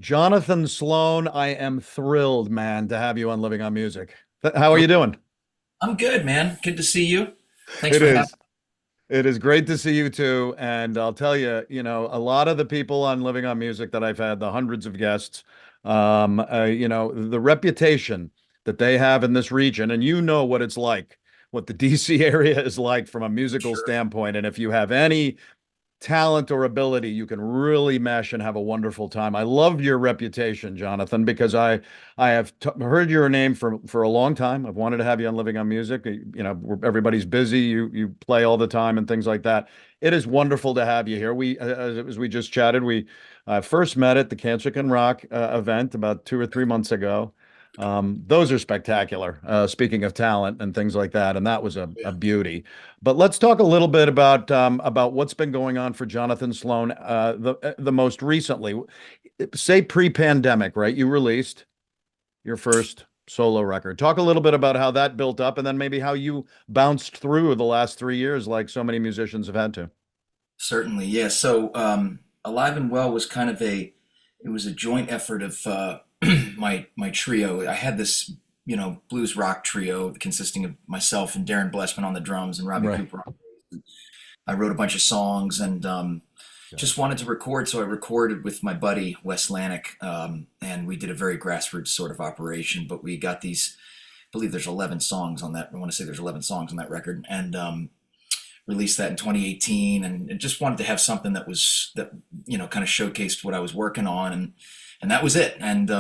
Jonathan Sloane, I am thrilled, man, to have you on Living on Music. How are you doing? I'm good, man. Good to see you. Thanks It for having. is. It is great to see you too. And I'll tell you, a lot of the people on Living on Music that I've had, the hundreds of guests, the reputation that they have in this region, and you know what it's like, what the DC area is like from a musical Sure. standpoint. And if you have any talent or ability, you can really mesh and have a wonderful time. I love your reputation, Jonathan, because I have heard your name for a long time. I've wanted to have you on Living on Music. Everybody's busy. You play all the time and things like that. It is wonderful to have you here. As we just chatted, we first met at the Cancer Can Rock event about 2 or 3 months ago. Those are spectacular. Speaking of talent and things like that, and that was a Yeah. beauty. But let's talk a little bit about what's been going on for Jonathan Sloane. The most recently, say pre-pandemic, right? You released your first solo record. Talk a little bit about how that built up, and then maybe how you bounced through the last 3 years, like so many musicians have had to. Certainly. Yeah. So, Alive and Well was kind of it was a joint effort of my trio. I had this, blues rock trio consisting of myself and Darren Blessman on the drums and Robbie Right. Cooper on bass. I wrote a bunch of songs and Okay. just wanted to record. So I recorded with my buddy Wes Lanick, and we did a very grassroots sort of operation. But we got these. I believe there's 11 songs on that. I want to say there's 11 songs on that record, and released that in 2018, and just wanted to have something that kind of showcased what I was working on, and that was it. And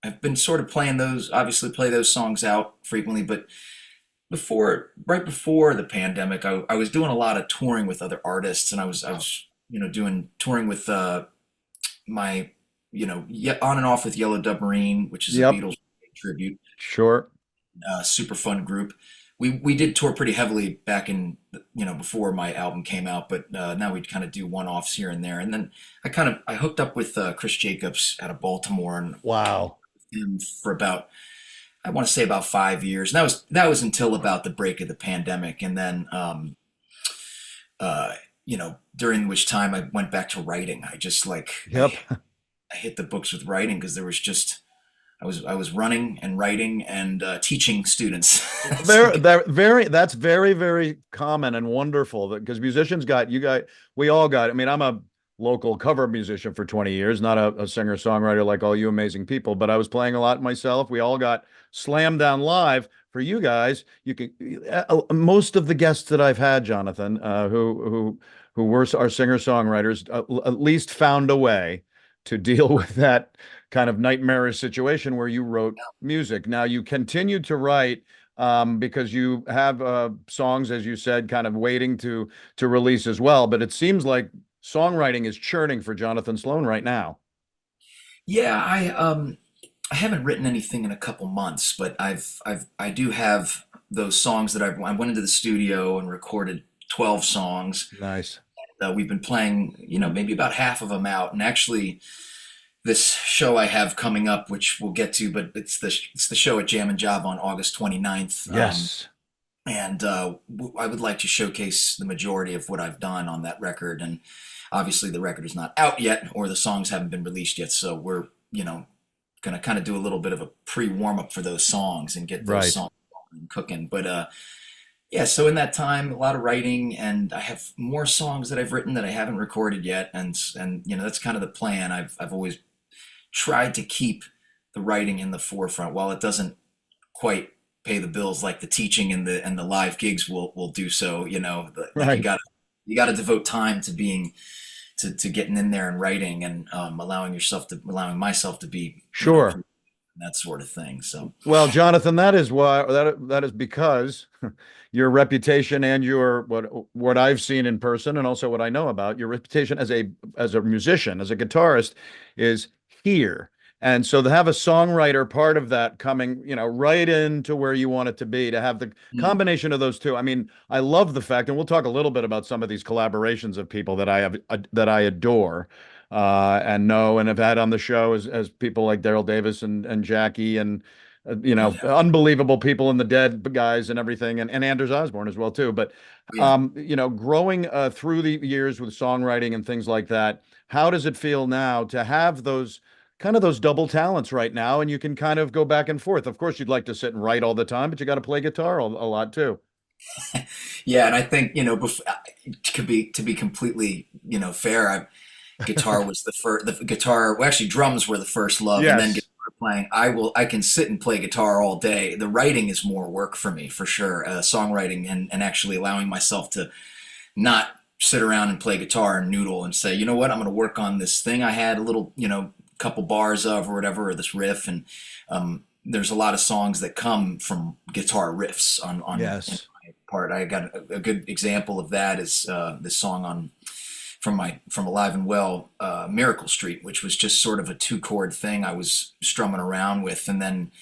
I've been sort of playing those, obviously play those songs out frequently, but right before the pandemic, I was doing a lot of touring with other artists, and I was doing touring with my on and off with Yellow Dubmarine, which is a Yep. Beatles tribute, Sure. super fun group. We did tour pretty heavily back in before my album came out, but now we kind of do one offs here and there. And then I hooked up with Chris Jacobs out of Baltimore, and Wow. him for about, I want to say, about 5 years. And that was until about the break of the pandemic, and then during which time I went back to writing. I just like Yep. I hit the books with writing because there was just I was running and writing and teaching students. So, That's very, very common and wonderful because musicians we all got. I mean, I'm a local cover musician for 20 years, not a singer-songwriter like all you amazing people, but I was playing a lot myself. We all got slammed down live. For you guys, most of the guests that I've had, Jonathan, who were our singer-songwriters, at least found a way to deal with that kind of nightmarish situation where you wrote music. Now you continue to write because you have songs, as you said, kind of waiting to release as well. But it seems like songwriting is churning for Jonathan Sloane right now. yeah, I haven't written anything in a couple months, but I do have those songs that I went into the studio and recorded 12 songs. Nice. We've been playing, maybe about half of them out, and actually this show I have coming up, which we'll get to, but it's the show at Jam and Job on August 29th. Yes. And I would like to showcase the majority of what I've done on that record. And obviously, the record is not out yet, or the songs haven't been released yet. So we're, going to kind of do a little bit of a pre warm up for those songs and get those Right. songs cooking. But yeah, so in that time, a lot of writing, and I have more songs that I've written that I haven't recorded yet, and that's kind of the plan. I've always tried to keep the writing in the forefront, while it doesn't quite pay the bills like the teaching and the live gigs will do so. Like Right. you got to devote time to being to getting in there and writing, and allowing myself to be Sure. that sort of thing. So Well, Jonathan, that is because your reputation and your what I've seen in person and also what I know about your reputation as a musician, as a guitarist is here. And so to have a songwriter part of that coming, right into where you want it to be, to have the Mm. combination of those two. I mean, I love the fact, and we'll talk a little bit about some of these collaborations of people that that I adore, and know and have had on the show as people like Daryl Davis and Jackie and Oh yeah, unbelievable people in the Dead guys and everything, and Anders Osborne as well too. But oh, yeah. growing through the years with songwriting and things like that, how does it feel now to have those kind of those double talents right now, and you can kind of go back and forth? Of course, you'd like to sit and write all the time, but you got to play guitar a lot too. Yeah, and I think to be completely fair, guitar was the first. The guitar, well, actually, drums were the first love, and then Yes. guitar playing. I can sit and play guitar all day. The writing is more work for me, for sure. Songwriting and actually allowing myself to not sit around and play guitar and noodle and say, you know what, I'm going to work on this thing I had a little, couple bars of or whatever, or this riff. And there's a lot of songs that come from guitar riffs on in Yes. my part. I got a good example of that is this song on from Alive and Well, Miracle Street, which was just sort of a two chord thing I was strumming around with, and then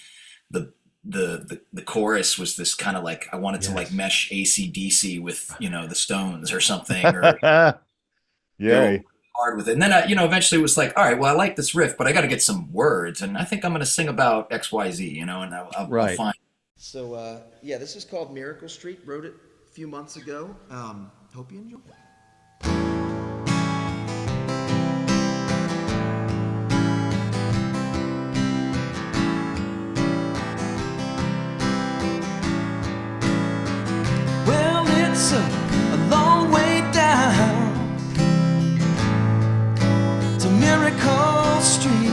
the the chorus was this kind of like I wanted to like Yes. mesh AC/DC with the Stones or something, or go Yay. hard with it. And then eventually it was like, all right, well, I like this riff, but I got to get some words, and I think I'm going to sing about XYZ, and I'll Right. find. So yeah, this is called Miracle Street. Wrote it a few months ago. Hope you enjoy. Well, it's a long way down to Miracle Street.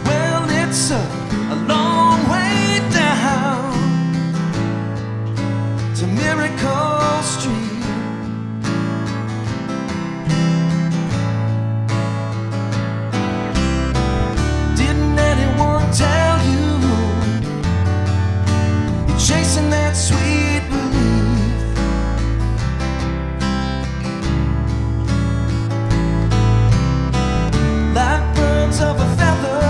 Well, it's a long way down to Miracle Street. Didn't anyone tell you you're chasing that sweet relief? Like birds of a feather,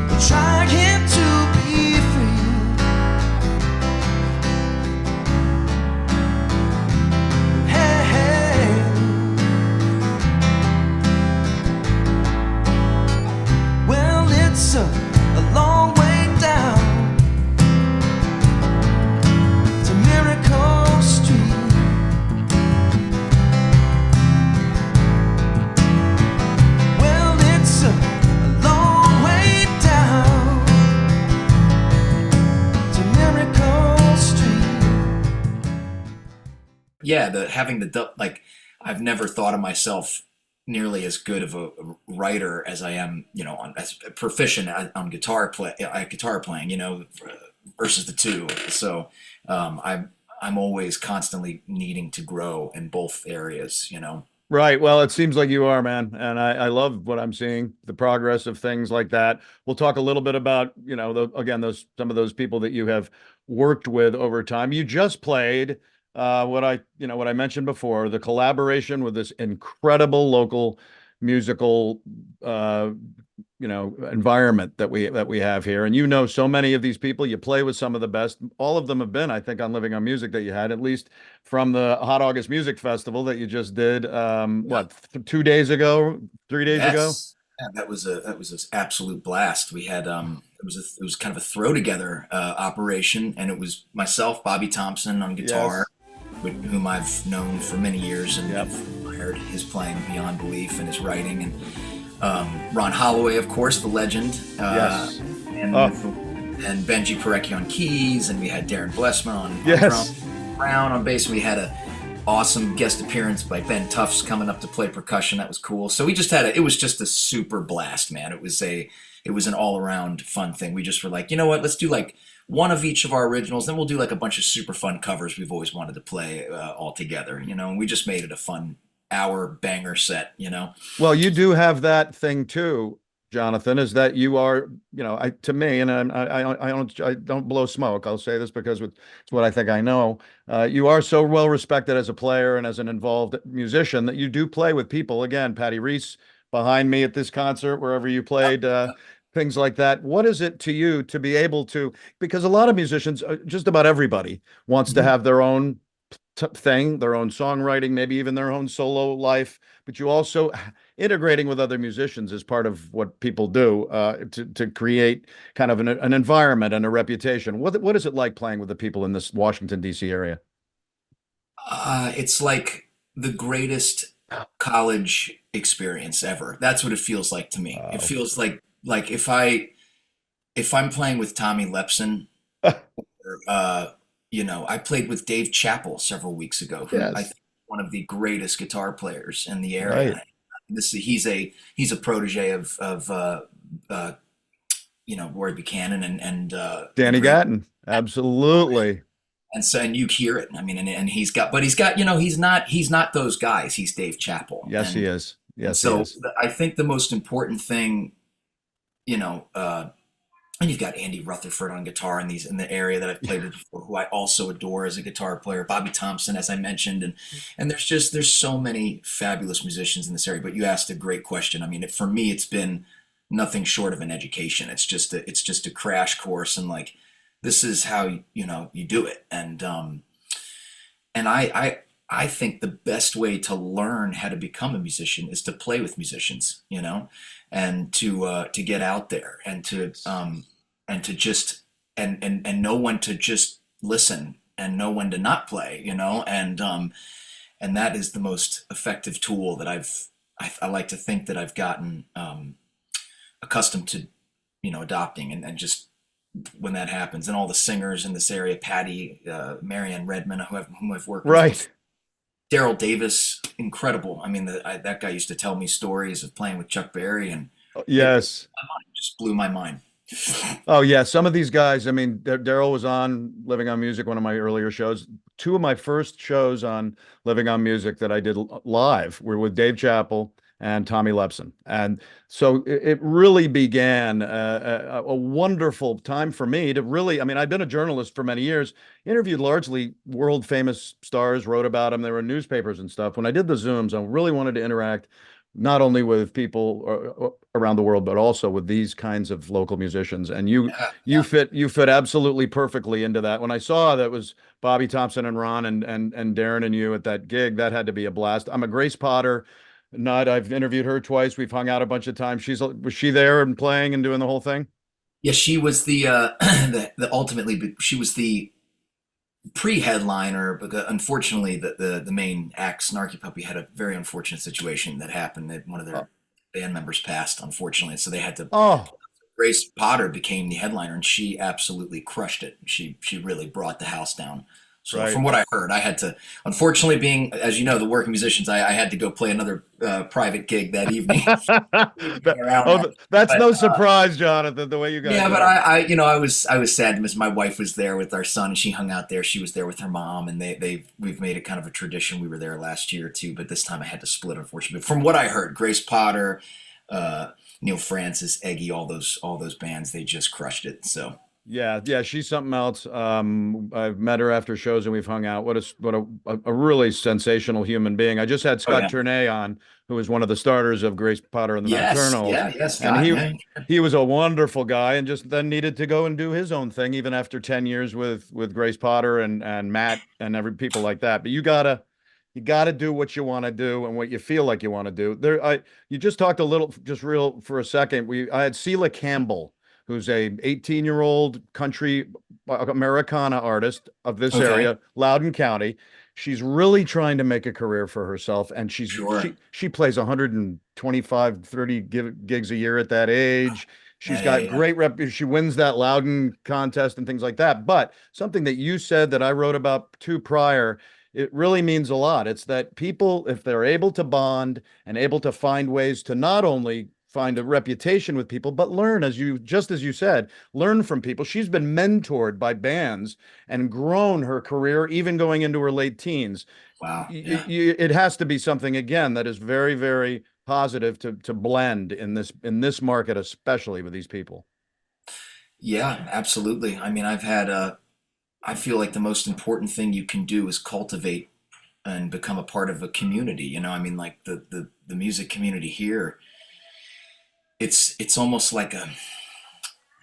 we're trying to be free. Hey, hey. Well, it's a long way down to Miracle Street. Well, it's a long way down to Miracle Street. Yeah, the having like I've never thought of myself nearly as good of a writer as I am, as proficient on guitar playing, versus the two. So I'm always constantly needing to grow in both areas. Right. Well, it seems like you are, man. And I love what I'm seeing, the progress of things like that. We'll talk a little bit about, again, some of those people that you have worked with over time. You just played what I mentioned before, the collaboration with this incredible local musical environment that we have here. And so many of these people, you play with some of the best. All of them have been, I think, on Living on Music that you had, at least from the Hot August Music Festival that you just did, Yeah. 2 days ago, 3 days ago? Yes. Yeah, that was an absolute blast. We had it was kind of a throw together operation, and it was myself, Bobby Thompson on guitar, Yes. whom I've known for many years and Yep. have admired his playing beyond belief and his writing, and Ron Holloway, of course, the legend, Yes. and Oh, and Benji Parecki on keys, and we had Darren Blessman on yes. drums, Brown on bass. We had a awesome guest appearance by Ben Tufts coming up to play percussion. That was cool. So we just it was just a super blast, man. It was an all around fun thing. We just were like, you know what? Let's do like one of each of our originals. Then we'll do like a bunch of super fun covers we've always wanted to play all together, and we just made it a fun hour banger set. Well, you do have that thing too. Jonathan, is that you are, to me, and I don't blow smoke. I'll say this because it's what I think I know. You are so well respected as a player and as an involved musician that you do play with people. Again, Patty Reese behind me at this concert, wherever you played, things like that. What is it to you to be able to? Because a lot of musicians, just about everybody, wants to Mhm. have their own thing, their own songwriting, maybe even their own solo life, but you also integrating with other musicians is part of what people do to create kind of an environment and a reputation. What is it like playing with the people in this Washington D.C. area? It's like the greatest college experience ever. That's what it feels like to me. It Wow. feels like if I'm playing with Tommy Lepson, or, I played with Dave Chappell several weeks ago, who I Yes, think is one of the greatest guitar players in the right. area. He's a protege of Roy Buchanan and the Danny great. Gatton. Absolutely. And you hear it. I mean, and he's not those guys. He's Dave Chappell, Yes, he and is. and Yes, he so is. I think the most important thing, you know, and you've got Andy Rutherford on guitar in the area that I've played with before, who I also adore as a guitar player. Bobby Thompson, as I mentioned, and there's so many fabulous musicians in this area. But you asked a great question. I mean, for me, it's been nothing short of an education. It's just a crash course, and like this is how you do it. And I think the best way to learn how to become a musician is to play with musicians, and to get out there and to just and know when to just listen and know when to not play, and that is the most effective tool that I like to think that I've gotten accustomed to, adopting, and just when that happens, and all the singers in this area, Patty, Marianne Redmond, whom I've worked with before. Right. Daryl Davis, incredible. I mean, that guy used to tell me stories of playing with Chuck Berry, and it Yes. just blew my mind. Oh yeah, some of these guys. I mean, Daryl was on Living on Music, one of my earlier shows. Two of my first shows on Living on Music that I did live were with Dave Chappell and Tommy Lepson, and so it really began a wonderful time for me to really. I mean, I've been a journalist for many years, interviewed largely world famous stars, wrote about them. There were newspapers and stuff. When I did the Zooms, I really wanted to interact not only with people around the world, but also with these kinds of local musicians. And you Yeah, you fit you fit absolutely perfectly into that. When I saw that was Bobby Thompson and Ron and Darren and you at that gig, that had to be a blast. I'm a Grace Potter nut. I've interviewed her twice. We've hung out a bunch of times. Was she there and playing and doing the whole thing? yeah. She was the ultimately she was the pre-headliner, because unfortunately the main act, Snarky Puppy, had a very unfortunate situation that happened. That one of Oh, their band members passed, unfortunately, so they had to. oh, Grace Potter became the headliner, and she absolutely crushed it. She really brought the house down. So right. from what I heard, I had to, unfortunately, being, as you know, the working musicians, I had to go play another private gig that evening. Around that. That's But no surprise, Jonathan, the way you yeah, guys but are. I was sad because my wife was there with our son, and she hung out there. She was there with her mom, and we've made it kind of a tradition. We were there last year too, but this time I had to split, unfortunately. But from what I heard, Grace Potter, uh, Neil Francis, Eggy, all those bands, they just crushed it. So Yeah, yeah, she's something else. I've met her after shows and we've hung out. What a really sensational human being. I just had oh Scott yeah, Tournay on, who is one of the starters of Grace Potter and the yes, Nocturnals, yeah, yeah, and Scott, he yeah, he was a wonderful guy and just then needed to go and do his own thing even after 10 years with Grace Potter and Matt and every people like that. But you gotta do what you want to do and what you feel like you want to do. You just talked a little just real for a second. I had Celia Campbell, who's a 18-year-old country Americana artist of this okay, area, Loudoun County. She's really trying to make a career for herself, and sure, she plays 125, 30 gigs a year at that age. She's yeah, yeah, got yeah. great rep. She wins that Loudon contest and things like that. But something that you said that I wrote about too prior, it really means a lot. It's that people, if they're able to bond and able to find ways to not only find a reputation with people, but learn, as you said, learn from people. She's been mentored by bands and grown her career, even going into her late teens. Wow, yeah, It has to be something again that is very, very positive to blend in this market, especially with these people. Yeah, absolutely. I mean, I feel like the most important thing you can do is cultivate and become a part of a community. I mean, like the music community here, it's almost like I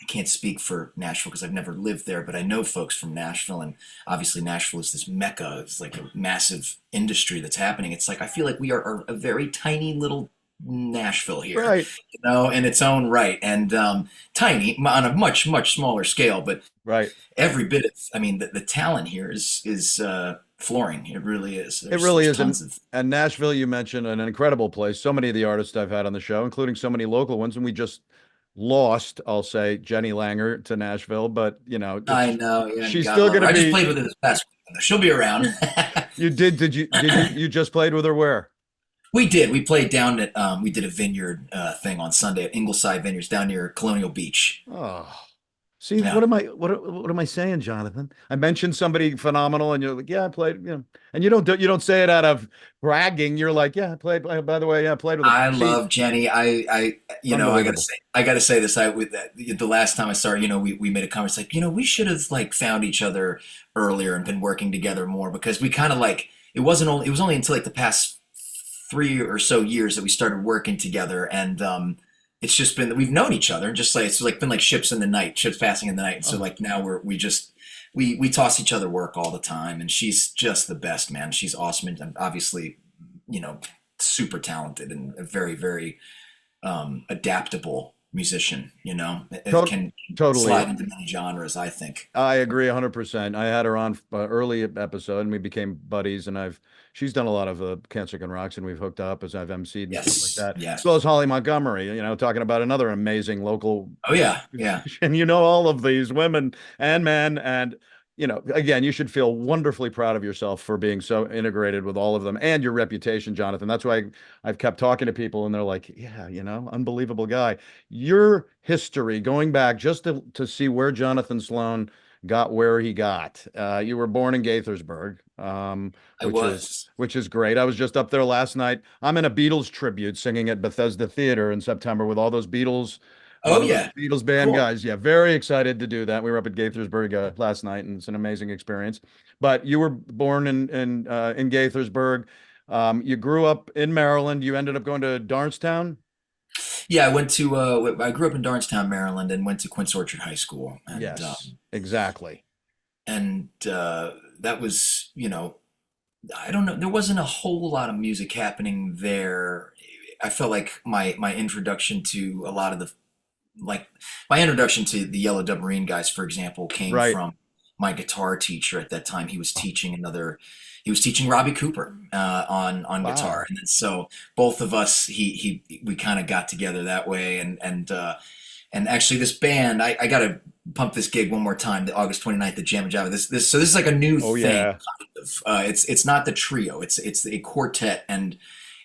can't speak for Nashville because I've never lived there, but I know folks from Nashville, and obviously Nashville is this mecca. It's like a massive industry that's happening. It's like I feel like we are a very tiny little Nashville here, Right, in its own right, and tiny on a much much smaller scale, but right. every bit of, I mean, the talent here is flooring. It really is. It There's really there's is. tons of. And Nashville, you mentioned an incredible place. So many of the artists I've had on the show, including so many local ones, and we just lost, I'll say, Jenny Langer to Nashville, but I know, yeah, she's gotta still love going her. to I just be. played with her this past weekend. She'll be around. Did you just played with her where? We did. We played down at we did a vineyard thing on Sunday at Ingleside Vineyards down near Colonial Beach. Oh, see, Yeah. what am I saying, Jonathan? I mentioned somebody phenomenal, and you're like, yeah, I played, and you don't say it out of bragging. You're like, yeah, I played. By the way, yeah, I played with her. I See, love Jenny. I gotta unbelievable. say, this. I with that the last time I saw her, we made a comment. It's like, we should have like found each other earlier and been working together more because we kind of like it was only until like the past 3 or so years that we started working together, and it's just been that we've known each other, just like it's like been like ships in the night, ships passing in the night. So Oh, like now we toss each other work all the time, and she's just the best, man. She's awesome, and obviously, you know, super talented and a very, very adaptable musician. It to- can totally. slide into many genres, I think. I agree 100%. I had her on early episode and we became buddies and she's done a lot of Cancer Can Rocks and we've hooked up as I've emceed and stuff like Yes, that. As well yes. as Holly Montgomery, talking about another amazing local Oh yeah, yeah. and all of these women and men and again, you should feel wonderfully proud of yourself for being so integrated with all of them and your reputation, Jonathan. That's why I've kept talking to people and they're like, yeah, unbelievable guy. Your history going back just to see where Jonathan Sloane got where he got. You were born in Gaithersburg, I which is was. which is great. I was just up there last night. I'm in a Beatles tribute singing at Bethesda Theater in September with all those Beatles. A Oh lot of those yeah, Beatles band cool. guys. Yeah, very excited to do that. We were up at Gaithersburg last night, and it's an amazing experience. But you were born in Gaithersburg. You grew up in Maryland. You ended up going to Darnestown. Yeah, I grew up in Darnestown, Maryland, and went to Quince Orchard High School, and Yes, exactly. that was, I don't know, there wasn't a whole lot of music happening there. I felt like my introduction to a lot of like my introduction to the Yellow Dubmarine guys, for example, came Right. from my guitar teacher at that time. He was teaching Robbie Cooper on guitar, Wow. and then so both of us we kind of got together that way, and actually this band I got to pump this gig one more time, the August 29th at Jam and Java. This is like a new Oh thing, yeah. kind of. It's not the trio, it's a quartet, and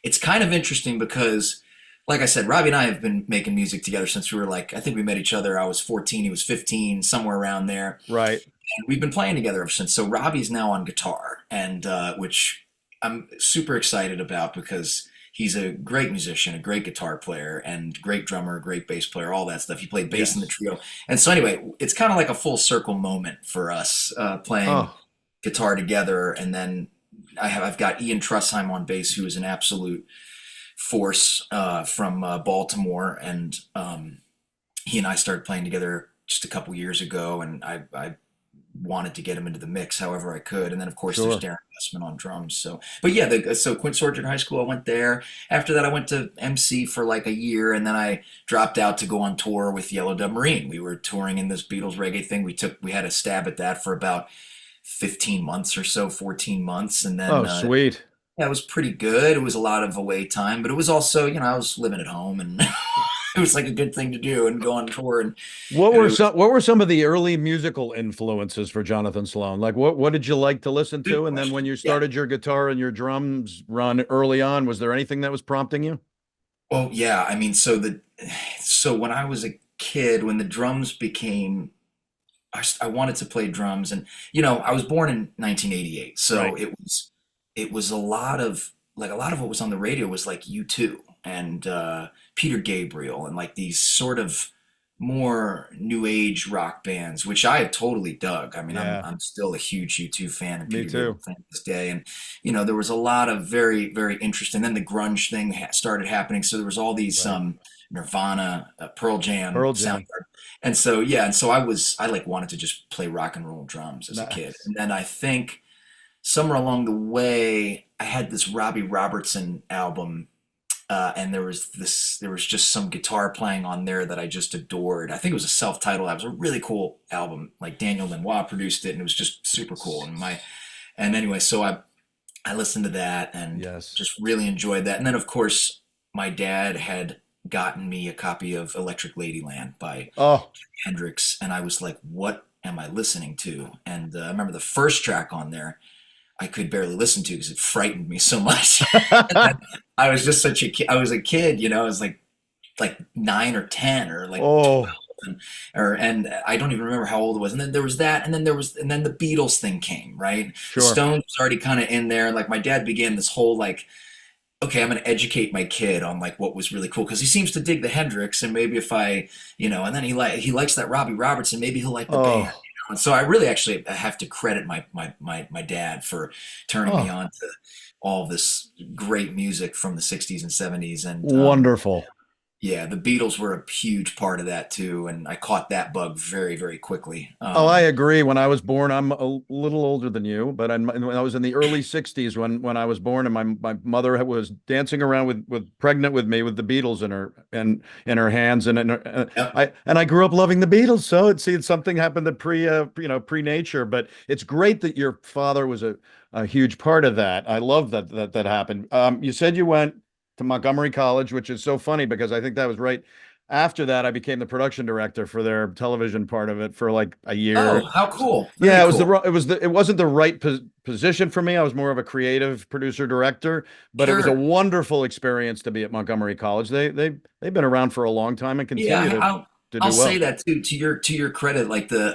it's kind of interesting because, like I said, Robbie and I have been making music together since we were like, I think we met each other. I was 14, he was 15, somewhere around there. Right. And we've been playing together ever since. So Robbie's now on guitar, and which I'm super excited about because he's a great musician, a great guitar player, and great drummer, great bass player, all that stuff. He played bass in the Yes. trio. And so anyway, it's kind of like a full circle moment for us playing Oh, guitar together. And then I've got Ian Trussheim on bass, who is an absolute force from Baltimore, and he and I started playing together just a couple years ago, and I wanted to get him into the mix however I could. And then of course there's sure. Darren Westman on drums. So, but yeah, so Quince Orchard High School, I went there. After that, I went to MC for like a year, and then I dropped out to go on tour with Yellow Dubmarine. We were touring in this Beatles reggae thing. We had a stab at that for about 15 months or so, 14 months, and then Oh, sweet. yeah, it was pretty good. It was a lot of away time, but it was also, I was living at home, and it was like a good thing to do and go on tour, What and were it was some of the early musical influences for Jonathan Sloane? Like what did you like to listen a good to? And then when question. you Yeah. started your guitar and your drums run early on, was there anything that was prompting you? Well, yeah. I mean, so when I was a kid, when the drums became, I wanted to play drums, and I was born in 1988, so Right. it was a lot of what was on the radio was like U2, and Peter Gabriel and like these sort of more new age rock bands, which I have totally dug. I mean, Yeah, I'm still a huge U2 fan and me Peter Gabriel too. fan to this day. And there was a lot of very very interesting. Then the grunge thing started happening, so there was all these Right. Nirvana, Pearl Jam, Pearl Jam. Soundgarden, and so yeah, and so I like wanted to just play rock and roll drums as a kid, Nice. and then I think somewhere along the way I had this Robbie Robertson album, and there was just some guitar playing on there that I just adored. I think it was a self-titled. It was a really cool album. Like Daniel Lanois produced it, and it was just super cool. And anyway, so I listened to that and Yes. just really enjoyed that. And then of course my dad had gotten me a copy of Electric Ladyland by Oh, Hendrix, and I was like, what am I listening to? And I remember the first track on there I could barely listen to because it frightened me so much. I was just such a kid. I was a kid, I was like 9 or 10 or like 12, oh, and I don't even remember how old it was. And then there was that, and then the Beatles thing came, right? The sure. Stones was already kind of in there. Like my dad began this whole like, okay, I'm going to educate my kid on like what was really cool because he seems to dig the Hendrix, and maybe if and then he likes that Robbie Robertson, maybe he'll like the band. Oh, And so I really actually have to credit my dad for turning me oh, on to all this great music from the 60s and 70s. And wonderful. yeah, the Beatles were a huge part of that too, and I caught that bug very very quickly. Oh, I agree. When I was born, I'm a little older than you, but when I was in the early '60s when I was born, and my mother was dancing around with pregnant with me with the Beatles in her hands, and Yep. I grew up loving the Beatles. So it's something happened that pre nature, but it's great that your father was a huge part of that. I love that happened. You said you went to Montgomery College, which is so funny because I think that was right after that, I became the production director for their television part of it for like a Oh, year. how cool! Very Yeah, cool. it wasn't the right position for me. I was more of a creative producer director, but it was a Sure. wonderful experience to be at Montgomery College. They've been around for a long time and Yeah, continue to I'll do say well. that too to your credit. Like the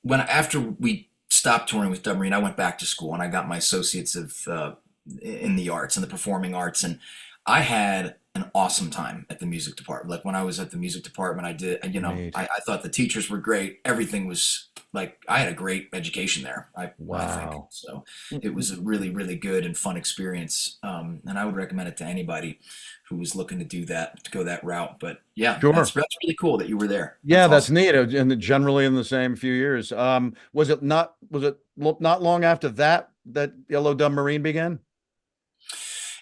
when after we stopped touring with Dubmarine, I went back to school and I got my associates of in the arts and the performing arts, and I had an awesome time at the music department. Like when I was at the music department, I did, Neat. I thought the teachers were great. Everything was like I had a great education there. I think Wow. so. It was a really really good and fun experience, and I would recommend it to anybody who was looking to do that to go that route. But yeah, Sure. that's really cool that you were there. Yeah, That's that's awesome. neat. And generally in the same few years. Was it not long after that Yellow Dubmarine began?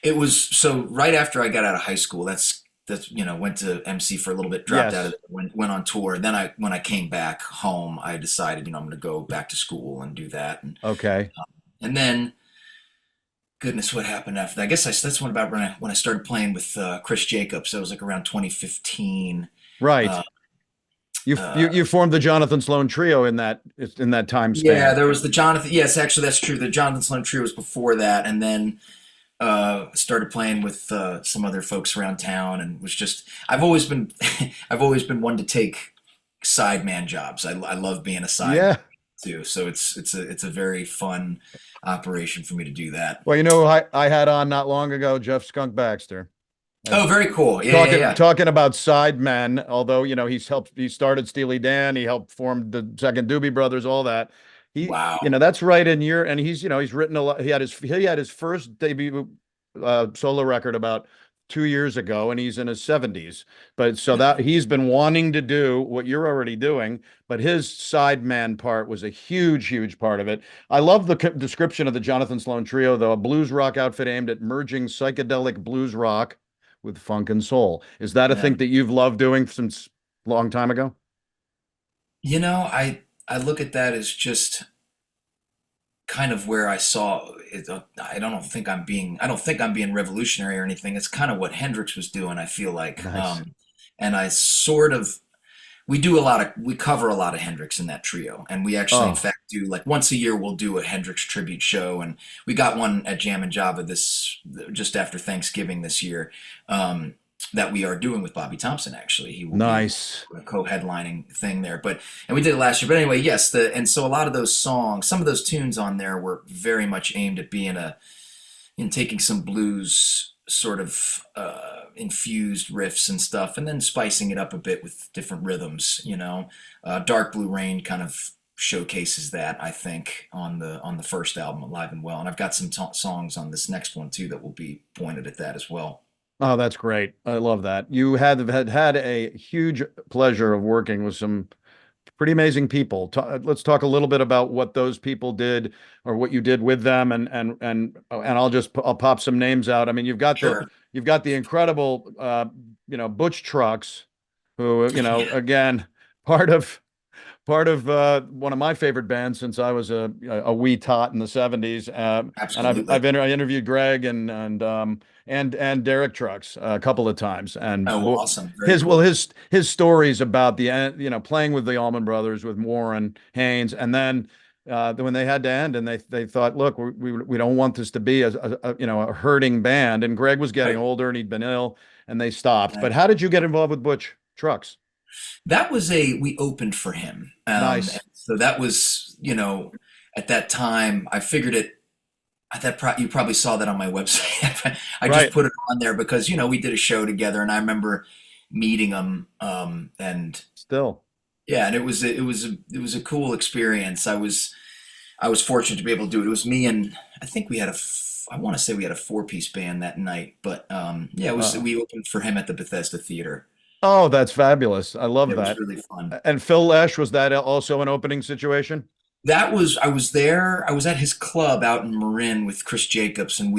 It was so right after I got out of high school. That's went to MC for a little bit, dropped out of Yes. it, went on tour. Then when I came back home, I decided I'm going to go back to school and do that. Okay. And then goodness, what happened after that? I guess that's when about when I started playing with Chris Jacobs. That was like around 2015. Uh, Right. uh, You formed the Jonathan Sloane trio in that time yeah, span. there was the Jonathan. Yes, actually, that's true. The Jonathan Sloan Trio was before that, and then started playing with some other folks around town, and was just I've always been I've always been one to take side man jobs. I love being a side man Yeah. too, so it's a very fun operation for me to do that. Well, I had on not long ago Jeff Skunk Baxter. Uh, Oh, very cool. Yeah, yeah, talking yeah. talking about side men, although he started Steely Dan, he helped form the second Doobie Brothers, all that. Wow. That's right in your and he's written a lot. He had his first debut solo record about 2 years ago, and he's in his 70s. But so that he's been wanting to do what you're already doing, but his sideman part was a huge part of it. I love the description of the Jonathan Sloane Trio, though, a blues rock outfit aimed at merging psychedelic blues rock with funk and soul. Is that a Yeah. thing that you've loved doing since a long time ago? I look at that as just kind of where I saw it. I don't think I'm being revolutionary or anything. It's kind of what Hendrix was doing, I feel like. Nice. And I sort of we cover a lot of Hendrix in that trio, and we actually in Oh, fact do like once a year we'll do a Hendrix tribute show, and we got one at Jam and Java this just after Thanksgiving this year. That we are doing with Bobby Thompson. Actually, he will be nice. a co-headlining thing there. But and we did it last year. But anyway, yes, the and so a lot of those songs, some of those tunes on there were very much aimed at being in taking some blues sort of infused riffs and stuff, and then spicing it up a bit with different rhythms. Dark Blue Rain kind of showcases that, I think, on the first album, Alive and Well, and I've got some songs on this next one too that will be pointed at that as well. Oh, that's great. I love that. You had a huge pleasure of working with some pretty amazing people. Let's talk a little bit about what those people did or what you did with them, and I'll pop some names out. I mean, Sure. you've got the incredible Butch Trucks, who Yeah, again part of one of my favorite bands since I was a wee tot in the '70s. And absolutely. I interviewed Greg and Derek Trucks a couple of times, and Oh, awesome. Very cool. his stories about the playing with the Allman Brothers with Warren Haynes, and then when they had to end, and they thought, look, we don't want this to be a hurting band, and Greg was getting Right. older and he'd been ill, and they stopped. But Right. how did you get involved with Butch Trucks? That was we opened for him. And Nice. so that was, at that time, I figured it. You probably saw that on my website. I just Right. put it on there because, we did a show together and I remember meeting him. And Still. yeah, and it was a cool experience. I was fortunate to be able to do it. It was me and I think I want to say we had a four-piece band that night, but yeah, Uh, we opened for him at the Bethesda Theater. oh, that's fabulous. I love It was that. really fun. And Phil Lesh, was that also an opening situation? I was there. I was at his club out in Marin with Chris Jacobs, and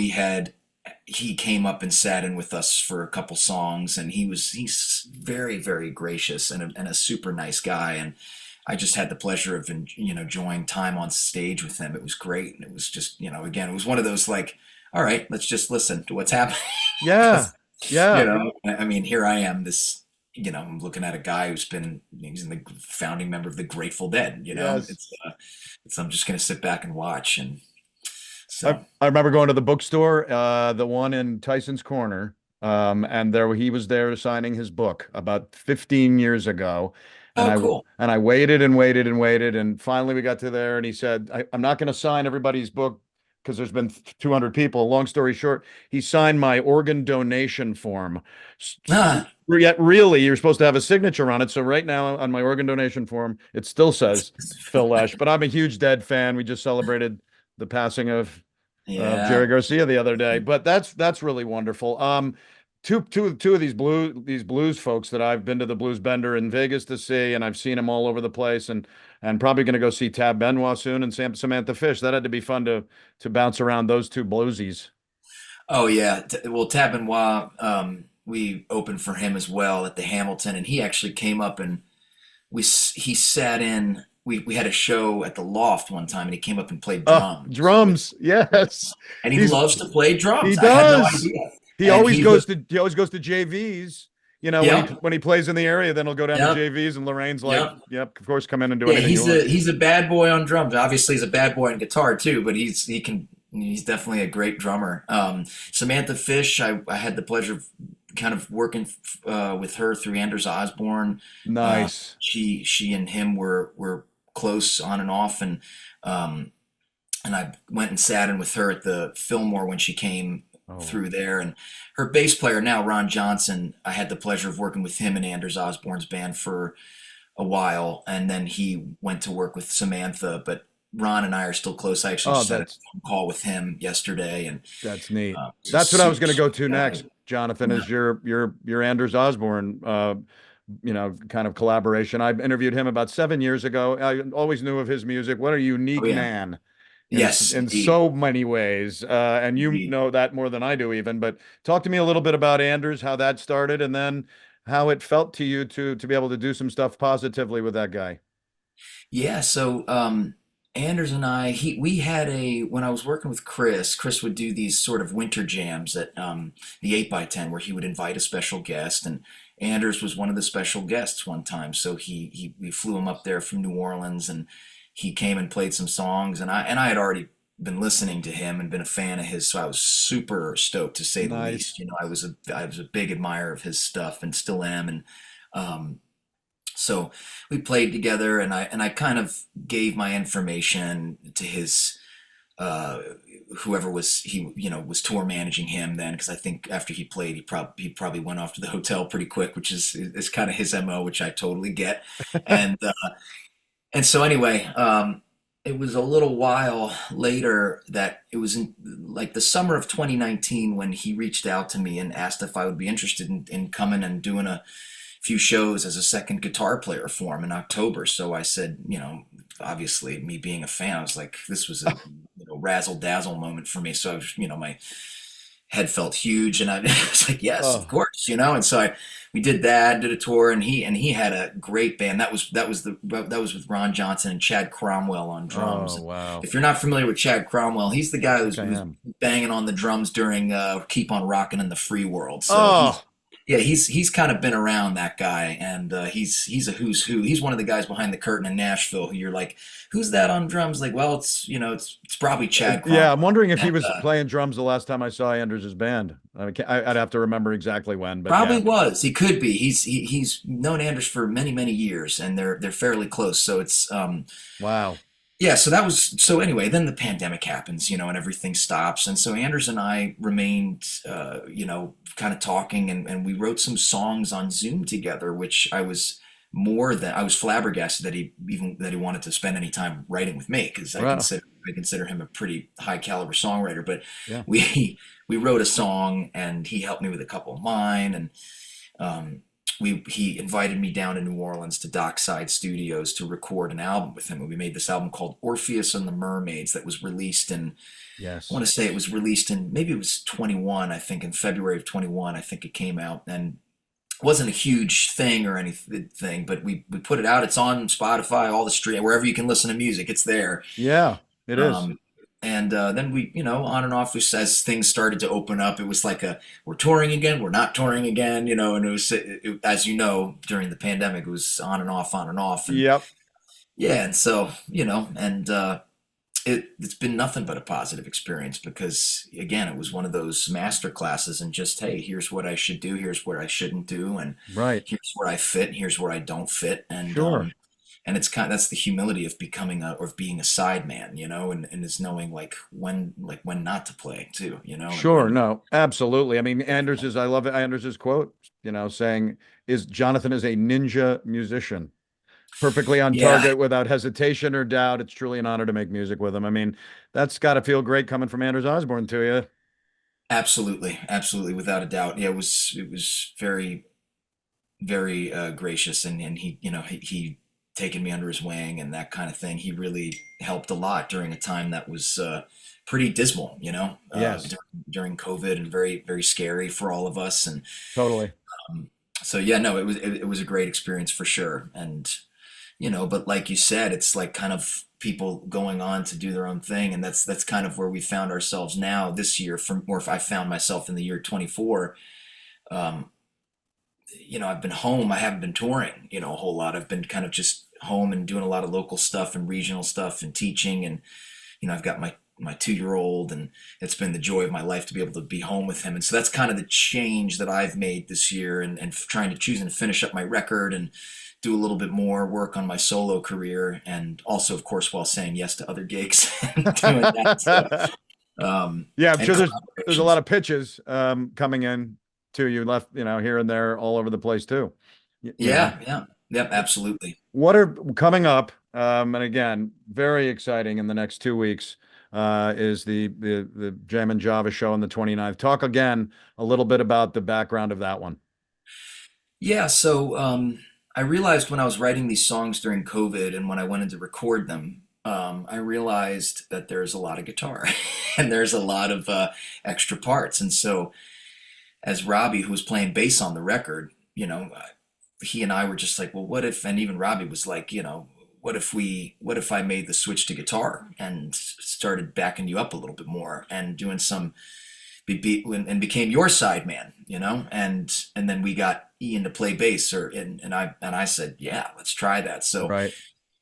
he came up and sat in with us for a couple songs, and he's very, very gracious and a super nice guy. And I just had the pleasure of, enjoying time on stage with him. It was great. And it was just, again, it was one of those like, all right, let's just listen to what's happening. Yeah. 'Cause, Yeah. I mean, here I am, I'm looking at a guy he's in the founding member of the Grateful Dead. Yes. I'm just going to sit back and watch. And I, so, I remember going to the bookstore, the one in Tyson's Corner, and he was there signing his book about 15 years ago, and oh, cool. I waited and waited and waited, and finally we got to there, and he said, I'm not going to sign everybody's book because there's been 200 people. Long story short, he signed my organ donation form. Ah, Yet, really, you're supposed to have a signature on it. So right now, on my organ donation form, it still says Phil Lesh. But I'm a huge Dead fan. We just celebrated the passing of yeah. Jerry Garcia the other day. But that's really wonderful. Two of these blues folks that I've been to the Blues Bender in Vegas to see, and I've seen them all over the place, and probably going to go see Tab Benoit soon and Samantha Fish. That had to be fun to bounce around those two bluesies. Oh, yeah. Well, Tab Benoit, we opened for him as well at the Hamilton, and he actually came up and he sat in. We had a show at the Loft one time, and he came up and played drums Drums, yes, and he he's loves to play he drums. I had no does. idea. And He always goes to JVs. You know, yep, when he plays in the area, then he'll go down to yep, JVs, and Lorraine's like, yep. "Yep, of course, come in and do Yeah, anything you want." he's a bad boy on drums. Obviously, he's a bad boy on guitar too, but he's definitely a great drummer. Samantha Fish, I had the pleasure of kind of working with her through Anders Osborne. Nice. She and him were close on and off, um, and I went and sat in with her at the Fillmore when she came Oh, through there. And her bass player now, Ron Johnson, I had the pleasure of working with him in Anders Osborne's band for a while, and then he went to work with Samantha. But Ron and I are still close. I actually oh, just had a phone call with him yesterday, and that's neat. he's a That's what I was super going to go sweet to guy. next, Jonathan. Yeah. Is your Anders Osborne, kind of collaboration. I interviewed him about 7 years ago. I always knew of his music. What a Oh unique yeah. man Yes, in indeed. so many ways. And you Indeed. know that more than I do, even. But talk to me a little bit about Anders, how that started, and then how it felt to you to be able to do some stuff positively with that guy. Yeah. So Anders and I, we had when I was working with Chris would do these sort of winter jams at the 8x10 where he would invite a special guest, and Anders was one of the special guests one time. So we flew him up there from New Orleans, and he came and played some songs, and I had already been listening to him and been a fan of his, so I was super stoked to say the Nice. least. I was a big admirer of his stuff and still am, and um, so we played together, and I kind of gave my information to his uh, whoever was he was tour managing him then, because I think after he played he probably went off to the hotel pretty quick, which is kind of his MO, which I totally get. And so anyway, it was a little while later that it was in like the summer of 2019 when he reached out to me and asked if I would be interested in coming and doing a few shows as a second guitar player for him in October. So I said, obviously me being a fan, I was like, this was a razzle dazzle moment for me. So I was, my head felt huge, and I was like, yes, of Oh, course, we did that, did a tour, and he had a great band. That was with Ron Johnson and Chad Cromwell on drums. oh, wow. If you're not familiar with Chad Cromwell, he's the guy I think I who's am. banging on the drums during "Keep on Rockin' in the Free World." So Oh, he's kind of been around, that guy, and he's a who's who. He's one of the guys behind the curtain in Nashville who you're like, who's that on drums? Like, well, it's probably Chad yeah. I'm Cromwell. wondering if he And, was playing drums the last time I saw Anders' band. I'd have to remember exactly when, but probably yeah. was. He could be. He's known Anders for many many years, and they're fairly close. So it's Wow. yeah. So that was so anyway. Then the pandemic happens, and everything stops, and so Anders and I remained, kind of talking, and we wrote some songs on Zoom together, which I was flabbergasted that he wanted to spend any time writing with me, because Wow. I consider him a pretty high caliber songwriter. But Yeah. we wrote a song, and he helped me with a couple of mine, and he invited me down to New Orleans to Dockside Studios to record an album with him. And we made this album called Orpheus and the Mermaids that was released in, I Yes. want to say it was released in, maybe it was 21, I think in February of 21, I think it came out. And it wasn't a huge thing or anything, but we put it out. It's on Spotify, all the stream, wherever you can listen to music, it's there. Yeah, it is. Um, and then we, on and off as things started to open up, it was like we're touring again, we're not touring again, and as during the pandemic, it was on and off. And Yep. yeah, and so, and it's been nothing but a positive experience, because again, it was one of those master classes, and just, hey, here's what I should do, here's what I shouldn't do, and Right. here's where I fit, here's where I don't fit. And Sure. that's the humility of being a side man, and is knowing when not to play too, and Sure. when. No, absolutely. I mean, I love Anders's quote, saying, is Jonathan is a ninja musician, perfectly on Yeah, target without hesitation or doubt. It's truly an honor to make music with him. I mean, that's got to feel great coming from Anders Osborne to you. absolutely, absolutely, without a doubt. Yeah, it was very very gracious, and he taken me under his wing and that kind of thing. He really helped a lot during a time that was pretty dismal, Yes, during COVID, and very very scary for all of us. And totally. so yeah, no, it was a great experience for sure. And but like you said, it's like kind of people going on to do their own thing, and that's kind of where we found ourselves now this year. Or if I found myself in the year 24. Um, I've been home. I haven't been touring, a whole lot. I've been kind of just home and doing a lot of local stuff and regional stuff and teaching. And, I've got my 2-year old, and it's been the joy of my life to be able to be home with him. And so that's kind of the change that I've made this year, and trying to choose and finish up my record and do a little bit more work on my solo career. And also, of course, while saying yes to other gigs and doing that. So, Yeah, I'm and sure there's a lot collaborations. of pitches coming in to you left, here and there, all over the place too. You know, Yeah. Yeah. Yep. Absolutely. what are coming up? And again, very exciting in the next 2 weeks is the Jam and Java show on the 29th. Talk again a little bit about the background of that one. Yeah, so I realized when I was writing these songs during COVID, and when I wanted to record them, I realized that there's a lot of guitar and there's a lot of extra parts. And so, as Robbie, who was playing bass on the record, he and I were just like, well, what if, and even Robbie was like, what if I made the switch to guitar and started backing you up a little bit more and doing some and became your side man, and then we got Ian to play bass, and I said, yeah, let's try that. So Right.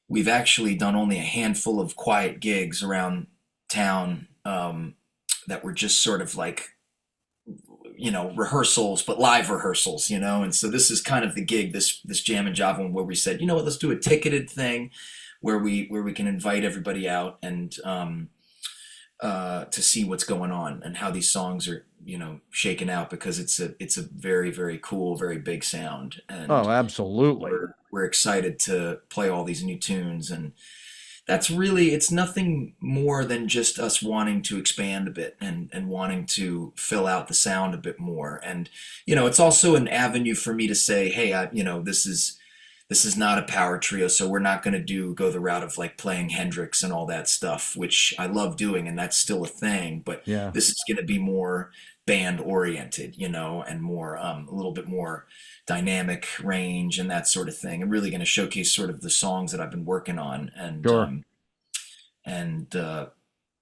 we've actually done only a handful of quiet gigs around town, that were just sort of like, rehearsals, but live rehearsals, and so this is kind of the gig, this Jam and Java one, where we said, you know what, let's do a ticketed thing where we can invite everybody out, and to see what's going on and how these songs are, shaken out, because it's a very, very cool, very big sound, and Oh, absolutely. we're excited to play all these new tunes. And that's really, it's nothing more than just us wanting to expand a bit, and wanting to fill out the sound a bit more. And it's also an avenue for me to say, hey, this is not a power trio, so we're not going to go the route of like playing Hendrix and all that stuff, which I love doing, and that's still a thing. But Yeah, this is going to be more band oriented, and more, a little bit more dynamic range and that sort of thing. I'm really going to showcase sort of the songs that I've been working on, sure. and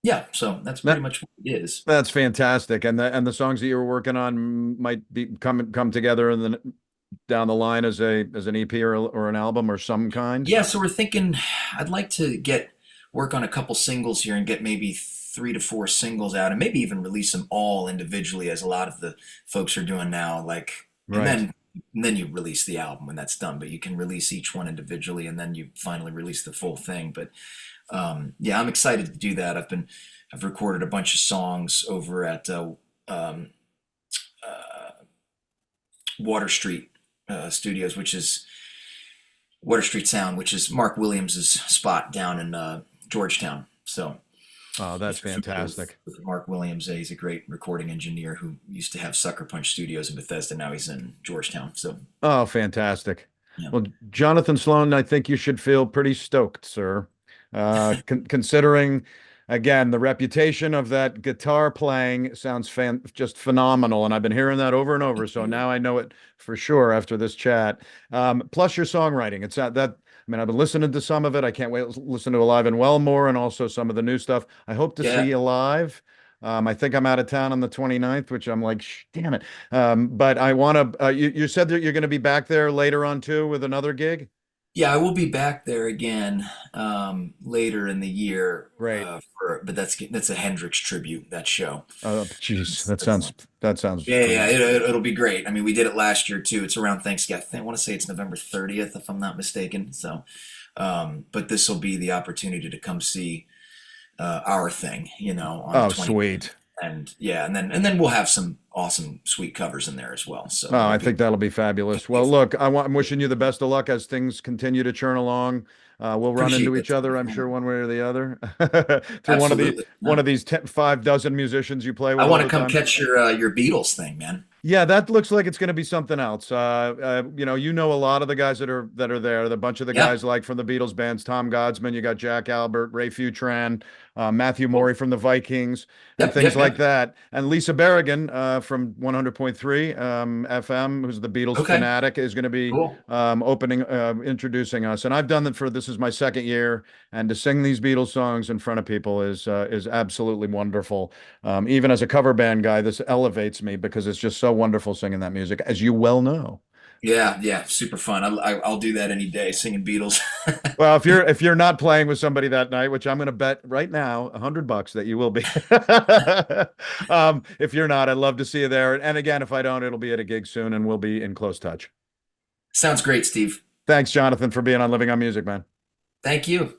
yeah, so that's pretty That much what it is. that's fantastic. And the songs that you were working on might be come together in the down the line as a as an EP or an album or some kind. Yeah, so we're thinking I'd like to get work on a couple singles here and get maybe 3 to 4 singles out, and maybe even release them all individually, as a lot of the folks are doing now. Like, and Right. then you release the album when that's done. But you can release each one individually, and then you finally release the full thing. But yeah, I'm excited to do that. I've recorded a bunch of songs over at um, Water Street Studios, which is Water Street Sound, which is Mark Williams's spot down in Georgetown. So Oh, that's if you're familiar fantastic. with Mark Williams, he's a great recording engineer who used to have Sucker Punch Studios in Bethesda. Now he's in Georgetown. So Oh, fantastic. yeah, Well, Jonathan Sloane, I think you should feel pretty stoked, sir. Considering, again, the reputation of that guitar playing sounds just phenomenal, and I've been hearing that over and over. thank So you. now I know it for sure after this chat. Plus your songwriting, it's not that. I mean, I've been listening to some of it. I can't wait to listen to Alive and Well more, and also some of the new stuff. I hope to see Yeah, you live. I think I'm out of town on the 29th, which I'm like, damn it. But I want to, you said that you're going to be back there later on too with another gig? yeah, I will be back there again later in the year. Great. But that's a Hendrix tribute, that show. Oh, jeez, That's like, that sounds yeah, yeah, great. it'll be great. I mean, we did it last year too. It's around Thanksgiving. I want to say it's November 30th, if I'm not mistaken. So, but this will be the opportunity to come see our thing, on the Oh, 20th. sweet. And yeah, and then we'll have some awesome, sweet covers in there as well. So Oh, it'll I be think that'll be fabulous. be Well, look, I'm wishing you the best of luck as things continue to churn along. We'll run appreciate into that, each other, Steve. I'm Yeah, sure, one way or the other. Through absolutely. one Yeah. of these 5 dozen musicians you play I with all want to the come time. catch your Beatles thing, man. Yeah, that looks like it's going to be something else. You know a lot of the guys that are there. The bunch of the Yeah. guys like from the Beatles bands, Tom Godsman, you got Jack Albert, Ray Futran, Matthew Cool. Morey from the Vikings, and Yep. things Yep. like Yep. that. And Lisa Berrigan from 100.3 FM, who's the Beatles Okay. fanatic, is going to be Cool. introducing us. And I've done that for this is my second year, and to sing these Beatles songs in front of people is absolutely wonderful. Even as a cover band guy, this elevates me because it's just so wonderful singing that music, as you well know. Yeah. Yeah. Super fun. I'll do that any day, singing Beatles. Well, if you're not playing with somebody that night, which I'm going to bet right now $100 that you will be. If you're not, I'd love to see you there. And again, if I don't, it'll be at a gig soon, and we'll be in close touch. Sounds great, Steve. Thanks, Jonathan, for being on Living on Music, man. Thank you.